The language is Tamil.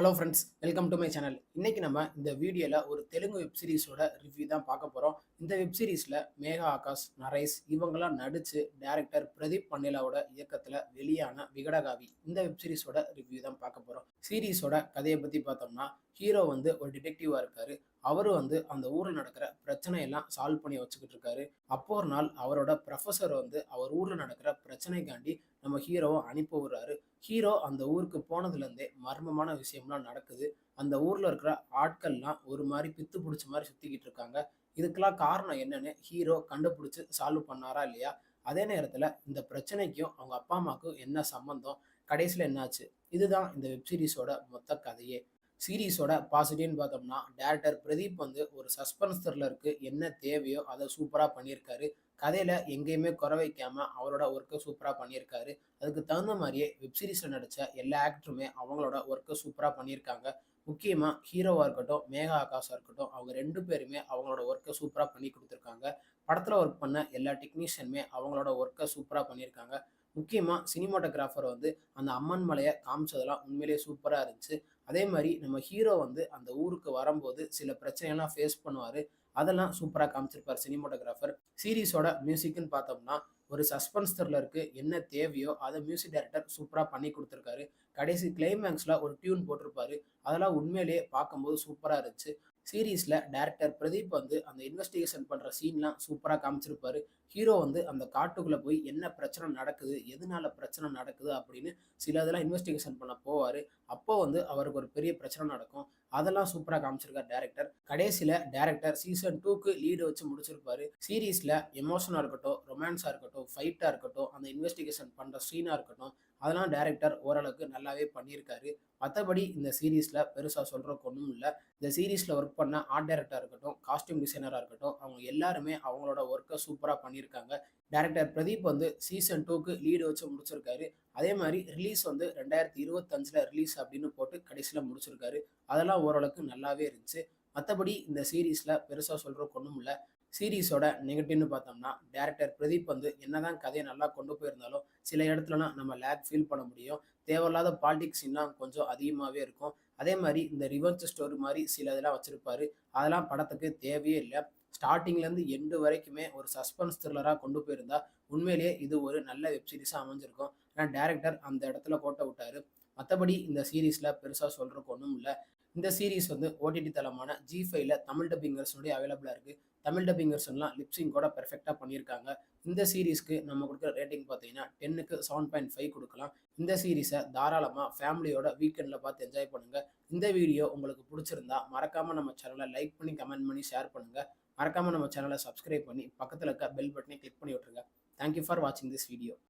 Hello friends, welcome to my channel. இன்னைக்கு நம்ம இந்த வீடியோல ஒரு தெலுங்கு வெப் சீரிஸோட ரிவ்யூ தான் பார்க்க போறோம். இந்த வெப் சீரிஸ்ல மேகா ஆகாஷ், நரேஷ் இவங்கெல்லாம் நடிச்சு டைரக்டர் பிரதீப் பண்டேலாவோட இயக்கத்துல வெளியான விகடகாவி இந்த வெப் சீரிஸோட ரிவ்யூ தான் பார்க்க போறோம். சீரிஸோட கதையை பத்தி பார்த்தோம்னா, ஹீரோ வந்து ஒரு டிடெக்டிவா இருக்காரு. அவரு வந்து அந்த ஊர்ல நடக்கிற பிரச்சனையெல்லாம் சால்வ் பண்ணி வச்சுக்கிட்டு இருக்காரு. அப்போ ஒரு நாள் அவரோட ப்ரொஃபசர் வந்து அவர் ஊர்ல நடக்கிற பிரச்சனைக்காண்டி நம்ம ஹீரோவை அனுப்பி விடுறாரு. ஹீரோ அந்த ஊருக்கு போனதுலேருந்தே மர்மமான விஷயம்லாம் நடக்குது. அந்த ஊர்ல இருக்கிற ஆட்கள்லாம் ஒரு மாரி பித்து புடிச்ச மாரி சுத்திக்கிட்டு இருக்காங்க. இதுக்கெல்லாம் காரணம் என்னன்னு ஹீரோ கண்டுபிடிச்சு சால்வ் பண்ணாரா இல்லையா? அதே நேரத்துல இந்த பிரச்சனைக்கும் அவங்க அப்பா, அம்மாவுக்கும் என்ன சம்மந்தம்? கடைசியில என்னாச்சு? இதுதான் இந்த வெப் சீரிஸோட மொத்த கதையே. சீரிஸோட பாசிட்டிவ்னு பார்த்தோம்னா, டைரக்டர் பிரதீப் வந்து ஒரு சஸ்பென்ஸ் த்ரில்லருக்கு என்ன தேவையோ அத சூப்பரா பண்ணியிருக்காரு. கதையில எங்கேயுமே குறை வைக்காம அவரோட ஒர்க்க சூப்பரா பண்ணியிருக்காரு. அதுக்கு தகுந்த மாரியே வெப் சீரிஸ்ல நடிச்ச எல்லா ஆக்டருமே அவங்களோட ஒர்க்க சூப்பரா பண்ணியிருக்காங்க. முக்கியமா ஹீரோவா இருக்கட்டும், மேகா ஆகாஷா இருக்கட்டும், அவங்க 2 பேருமே அவங்களோட ஒர்க்க சூப்பரா பண்ணி குடுத்துருக்காங்க. படத்துல ஒர்க் பண்ண எல்லா டெக்னீஷியனுமே அவங்களோட ஒர்க்க சூப்பரா பண்ணியிருக்காங்க. முக்கியமா சினிமாட்டோகிராஃபர் வந்து அந்த அம்மன் மலைய காமிச்சதெல்லாம் உண்மையிலேயே சூப்பரா இருந்துச்சு. அதே மாரி நம்ம ஹீரோ வந்து அந்த ஊருக்கு வரம்போது சில பிரச்சனையெல்லாம் ஃபேஸ் பண்ணுவாரு. அதெல்லாம் சூப்பரா காமிச்சிருப்பாரு சினிமாட்டோகிராஃபர். சீரிஸோட மியூசிக்ன்னு பார்த்தோம்னா, ஒரு சஸ்பென்ஸ் த்ரில்லருக்கு என்ன தேவையோ அத மியூசிக் டைரக்டர் சூப்பரா பண்ணி குடுத்துருக்காரு. கடைசி கிளைமேக்ஸ்ல ஒரு டியூன் போட்டிருப்பாரு. அதெல்லாம் உண்மையிலேயே பார்க்கும்போது சூப்பரா இருந்துச்சு. சீரிஸ்ல டைரக்டர் பிரதீப் வந்து அந்த இன்வெஸ்டிகேஷன் பண்ற சீன்லாம் சூப்பரா காமிச்சிருப்பாரு. ஹீரோ வந்து அந்த காட்டுக்குள்ள போய் என்ன பிரச்சனை நடக்குது? எதனால பிரச்சனை நடக்குது? அப்படின்னு சில இதெல்லாம் இன்வெஸ்டிகேஷன் பண்ண போவாரு. அப்போ வந்து அவருக்கு ஒரு பெரிய பிரச்சனை நடக்கும். அதெல்லாம் சூப்பரா காமிச்சிருக்காரு டைரக்டர். கடைசியில டைரக்டர் சீசன் 2க்கு லீடு வச்சு முடிச்சிருப்பாரு. சீரிஸ்ல எமோஷனா இருக்கட்டும், ரொமான்ஸா இருக்கட்டும், ஃபைட்டா இருக்கட்டும், அந்த இன்வெஸ்டிகேஷன் பண்ற சீனா இருக்கட்டும், அதெல்லாம் டைரக்டர் ஓரளவுக்கு நல்லாவே பண்ணியிருக்காரு. மத்தபடி இந்த சீரிஸ்ல பெருசா சொல்றதுக்கு ஒண்ணும் இல்ல. இந்த சீரிஸ்ல ஒர்க் பண்ண ஆர்ட் டைரக்டரா இருக்கட்டும், காஸ்டியூம் டிசைனரா இருக்கட்டும், அவங்க எல்லாருமே அவங்களோட ஒர்க்க சூப்பரா பண்ணியிருக்காங்க. டைரக்டர் பிரதீப் வந்து சீசன் 2க்கு லீடு வச்சு முடிச்சிருக்காரு. அதே மாரி ரிலீஸ் வந்து 2025ல ரிலீஸ் அப்படின்னு போட்டு கடைசியில முடிச்சிருக்காரு. அதெல்லாம் ஓரளவுக்கு நல்லாவே இருந்துச்சு. மத்தபடி இந்த சீரிஸ்ல பெருசா சொல்றதுக்கு ஒண்ணும் இல்ல. சீரிஸோட நெகட்டிவ்னு பார்த்தோம்னா, டைரக்டர் பிரதீப் வந்து என்னதான் கதைய நல்லா கொண்டு போயிருந்தாலும், சில இடத்துலலாம் நம்ம லேக் ஃபீல் பண்ண முடியும். தேவையில்லாத பாலிடிக்ஸ் சீன்லாம் கொஞ்சம் அதிகமாவே இருக்கும். அதே மாரி இந்த ரிவெஞ்ச் ஸ்டோரி மாரி சில இதெல்லாம் வச்சிருப்பாரு. அதெல்லாம் படத்துக்கு தேவையே இல்ல. ஸ்டார்ட்டிங்லேருந்து எண்டு வரைக்குமே ஒரு சஸ்பென்ஸ் த்ரில்லரா கொண்டு போயிருந்தா, உண்மையிலேயே இது ஒரு நல்ல வெப் சீரிஸா அமைஞ்சிருக்கும். ஆனா டைரக்டர் அந்த இடத்துல கோட்ட விட்டாரு. மத்தபடி இந்த சீரிஸ்ல பெருசா சொல்றதுக்கு ஒண்ணும் இல்ல. இந்த சீரிஸ் வந்து ஓடிடி தளமான ஜி5ல தமிழ் டப்பிங் வெர்ஷனோடயே அவைலபிளா இருக்கு. தமிழ் டப்பிங் வெர்ஷன்லாம் லிப்சிங் கூட பெர்ஃபெக்ட்டா பண்ணியிருக்காங்க. இந்த சீரிஸ்க்கு நம்ம குடுக்குற ரேட்டிங் பார்த்தீங்கன்னா, 10க்கு 7.5 குடுக்கலாம். இந்த சீரிஸ தாராளமா ஃபேமிலியோட வீக்கெண்ட்ல பார்த்து என்ஜாய் பண்ணுங்க. இந்த வீடியோ உங்களுக்கு புடிச்சிருந்தா, மறக்காம நம்ம சேனல லைக் பண்ணி, கமெண்ட் பண்ணி, ஷேர் பண்ணுங்க. மறக்காம நம்ம சேனல சப்ஸ்கிரைப் பண்ணி, பக்கத்துல இருக்க பெல் பட்டனையும் கிளிக் பண்ணி விட்டுருங்க. தேங்க் யூ ஃபார் வாட்சிங் திஸ் வீடியோ.